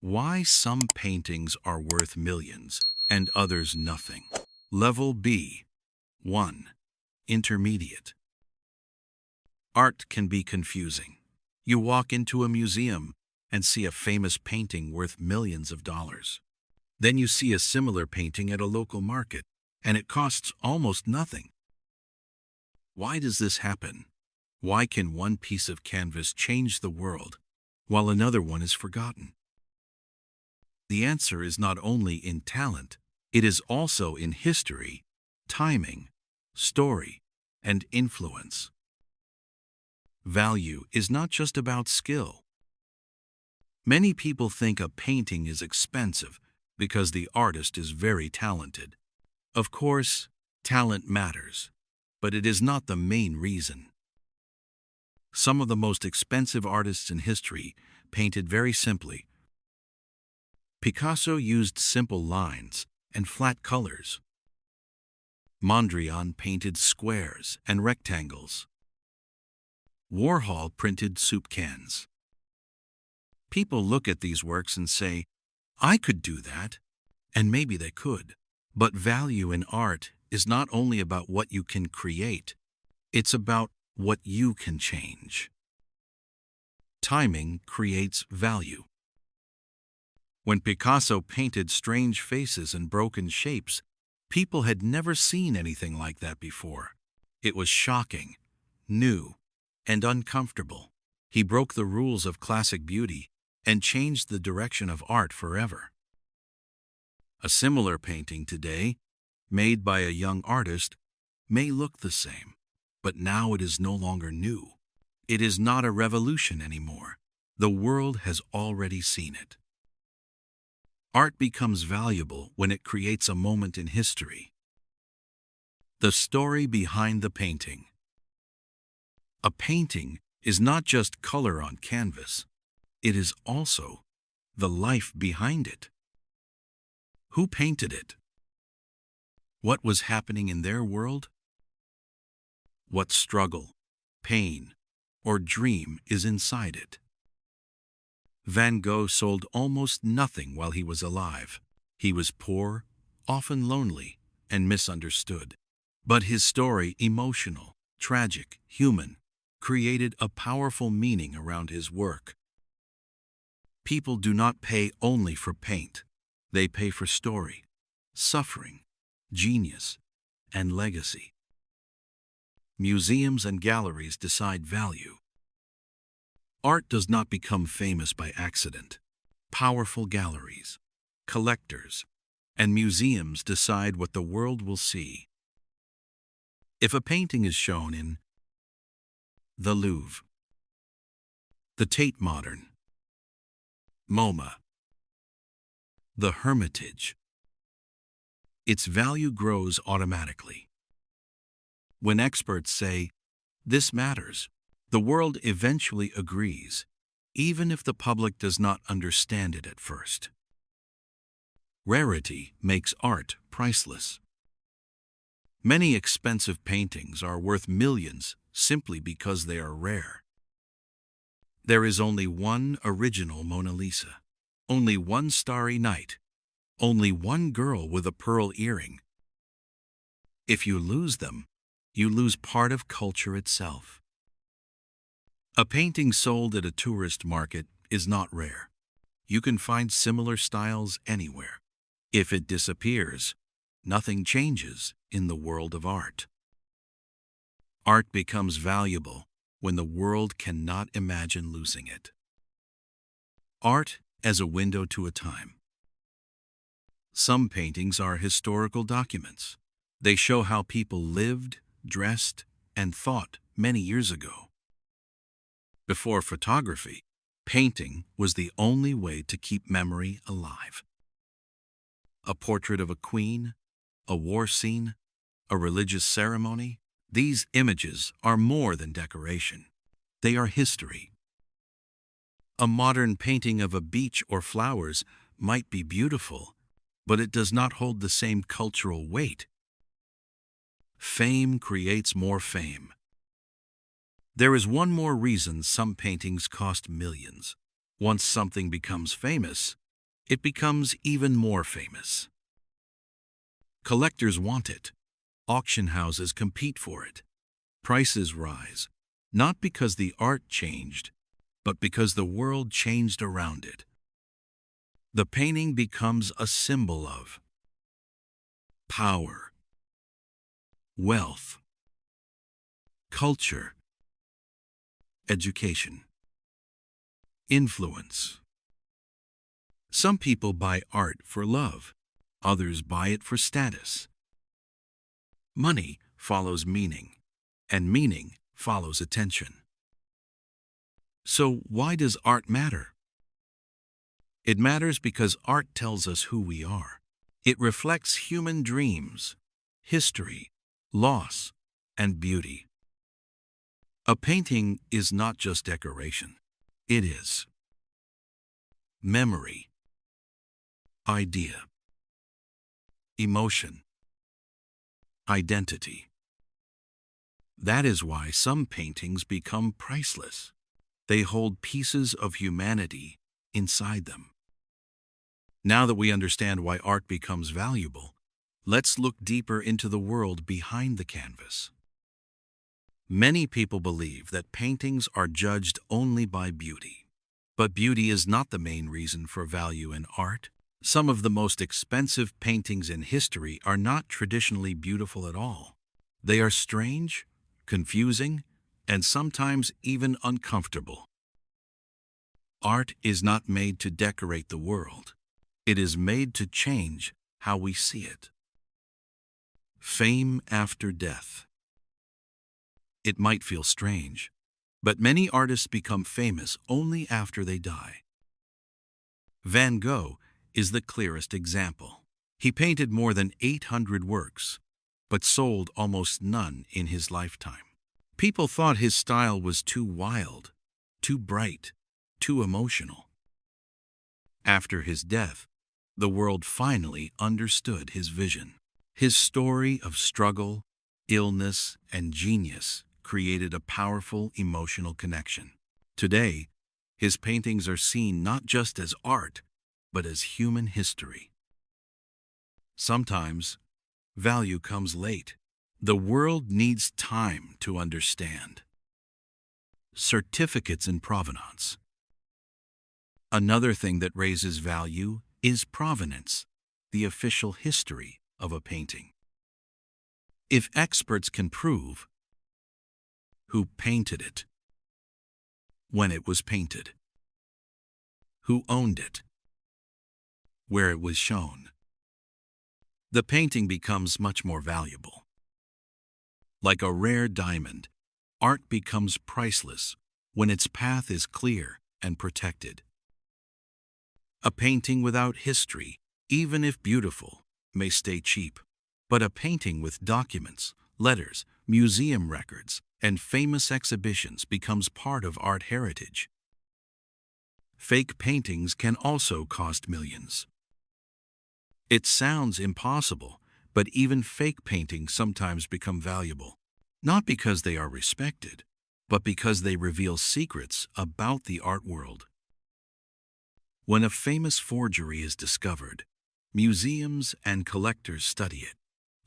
Why some paintings are worth millions and others nothing. Level B. 1. Intermediate. Art can be confusing. You walk into a museum and see a famous painting worth millions of dollars. Then you see a similar painting at a local market, and it costs almost nothing. Why does this happen? Why can one piece of canvas change the world, while another one is forgotten? The answer is not only in talent, it is also in history, timing, story, and influence. Value is not just about skill. Many people think a painting is expensive because the artist is very talented. Of course, talent matters, but it is not the main reason. Some of the most expensive artists in history painted very simply. Picasso used simple lines and flat colors. Mondrian painted squares and rectangles. Warhol printed soup cans. People look at these works and say, I could do that, and maybe they could. But value in art is not only about what you can create, it's about what you can change. Timing creates value. When Picasso painted strange faces and broken shapes, people had never seen anything like that before. It was shocking, new, and uncomfortable. He broke the rules of classic beauty and changed the direction of art forever. A similar painting today, made by a young artist, may look the same, but now it is no longer new. It is not a revolution anymore. The world has already seen it. Art becomes valuable when it creates a moment in history. The story behind the painting. A painting is not just color on canvas. It is also the life behind it. Who painted it? What was happening in their world? What struggle, pain, or dream is inside it? Van Gogh sold almost nothing while he was alive. He was poor, often lonely, and misunderstood. But his story, emotional, tragic, human, created a powerful meaning around his work. People do not pay only for paint. They pay for story, suffering, genius, and legacy. Museums and galleries decide value. Art does not become famous by accident. Powerful galleries, collectors, and museums decide what the world will see. If a painting is shown in the Louvre, the Tate Modern, MoMA, the Hermitage, its value grows automatically. When experts say, this matters, the world eventually agrees, even if the public does not understand it at first. Rarity makes art priceless. Many expensive paintings are worth millions simply because they are rare. There is only one original Mona Lisa, only one Starry Night, only one girl with a pearl earring. If you lose them, you lose part of culture itself. A painting sold at a tourist market is not rare. You can find similar styles anywhere. If it disappears, nothing changes in the world of art. Art becomes valuable when the world cannot imagine losing it. Art as a window to a time. Some paintings are historical documents. They show how people lived, dressed, and thought many years ago. Before photography, painting was the only way to keep memory alive. A portrait of a queen, a war scene, a religious ceremony, these images are more than decoration. They are history. A modern painting of a beach or flowers might be beautiful, but it does not hold the same cultural weight. Fame creates more fame. There is one more reason some paintings cost millions. Once something becomes famous, it becomes even more famous. Collectors want it. Auction houses compete for it. Prices rise, not because the art changed, but because the world changed around it. The painting becomes a symbol of power, wealth, culture, education, influence. Some people buy art for love, others buy it for status. Money follows meaning, and meaning follows attention. So why does art matter? It matters because art tells us who we are. It reflects human dreams, history, loss, and beauty. A painting is not just decoration. It is memory, idea, emotion, identity. That is why some paintings become priceless. They hold pieces of humanity inside them. Now that we understand why art becomes valuable, let's look deeper into the world behind the canvas. Many people believe that paintings are judged only by beauty. But beauty is not the main reason for value in art. Some of the most expensive paintings in history are not traditionally beautiful at all. They are strange, confusing, and sometimes even uncomfortable. Art is not made to decorate the world. It is made to change how we see it. Fame after death. It might feel strange, but many artists become famous only after they die. Van Gogh is the clearest example. He painted more than 800 works, but sold almost none in his lifetime. People thought his style was too wild, too bright, too emotional. After his death, the world finally understood his vision. His story of struggle, illness, and genius created a powerful emotional connection. Today, his paintings are seen not just as art, but as human history. Sometimes, value comes late. The world needs time to understand. Certificates in provenance. Another thing that raises value is provenance, the official history of a painting. If experts can prove who painted it, when it was painted, who owned it, where it was shown, the painting becomes much more valuable. Like a rare diamond, art becomes priceless when its path is clear and protected. A painting without history, even if beautiful, may stay cheap, but a painting with documents, letters, museum records, and famous exhibitions becomes part of art heritage. Fake paintings can also cost millions. It sounds impossible, but even fake paintings sometimes become valuable, not because they are respected, but because they reveal secrets about the art world. When a famous forgery is discovered, museums and collectors study it.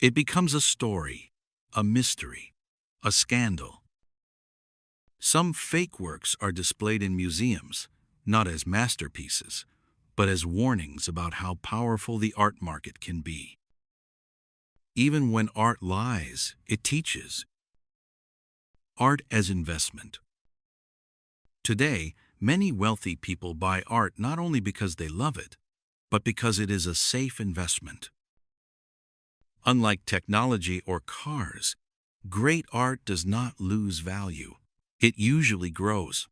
It becomes a story, a mystery, a scandal. Some fake works are displayed in museums, not as masterpieces, but as warnings about how powerful the art market can be. Even when art lies, it teaches. Art as investment. Today, many wealthy people buy art not only because they love it, but because it is a safe investment. Unlike technology or cars, great art does not lose value. It usually grows.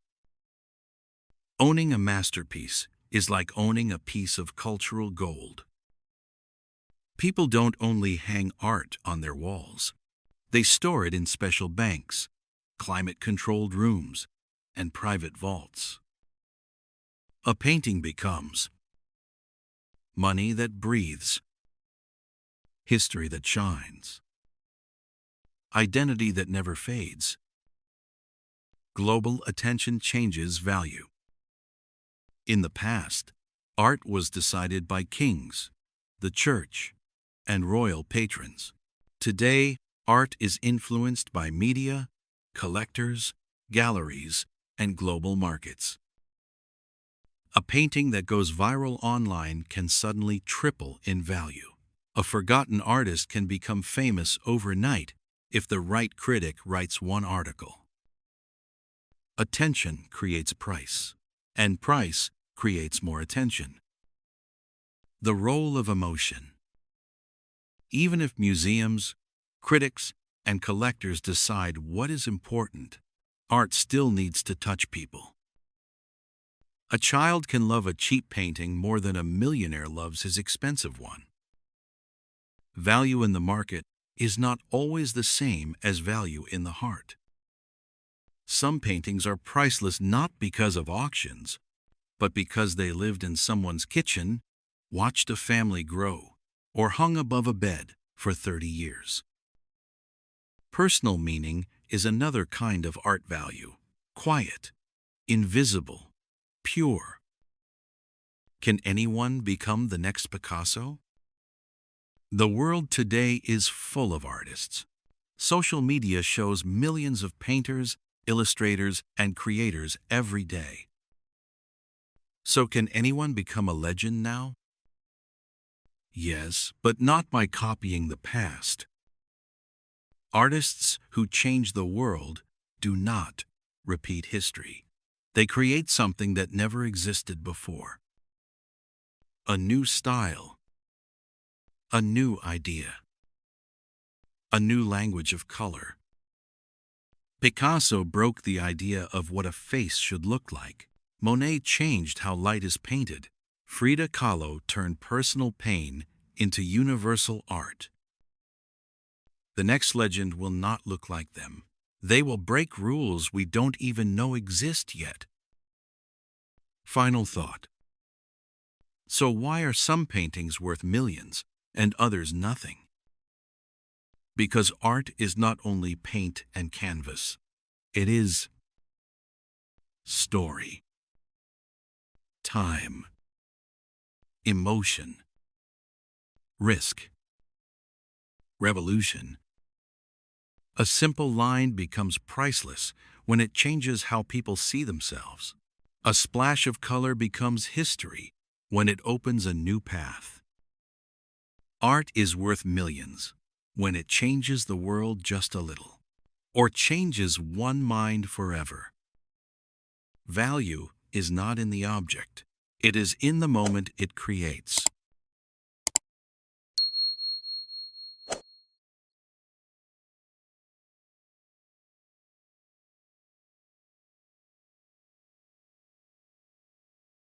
Owning a masterpiece is like owning a piece of cultural gold. People don't only hang art on their walls. They store it in special banks, climate-controlled rooms, and private vaults. A painting becomes money that breathes, history that shines, identity that never fades. Global attention changes value. In the past, Art was decided by kings, the church, and royal patrons. Today, art is influenced by media, collectors, galleries, and global markets. A painting that goes viral online can suddenly triple in value. A forgotten artist can become famous overnight if the right critic writes one article. Attention creates price, and price creates more attention. The role of emotion. Even if museums, critics, and collectors decide what is important, art still needs to touch people. A child can love a cheap painting more than a millionaire loves his expensive one. Value in the market is not always the same as value in the heart. Some paintings are priceless not because of auctions, but because they lived in someone's kitchen, watched a family grow, or hung above a bed for 30 years. Personal meaning is another kind of art value. Quiet, invisible, pure. Can anyone become the next Picasso? The world today is full of artists. Social media shows millions of painters, illustrators, and creators every day. So can anyone become a legend now? Yes, but not by copying the past. Artists who change the world do not repeat history. They create something that never existed before. A new style, a new idea, a new language of color. Picasso broke the idea of what a face should look like. Monet changed how light is painted. Frida Kahlo turned personal pain into universal art. The next legend will not look like them. They will break rules we don't even know exist yet. Final thought. So why are some paintings worth millions and others nothing? Because art is not only paint and canvas. It is story, time, emotion, risk, revolution. A simple line becomes priceless when it changes how people see themselves. A splash of color becomes history when it opens a new path. Art is worth millions when it changes the world just a little, or changes one mind forever. Value is not in the object. It is in the moment it creates.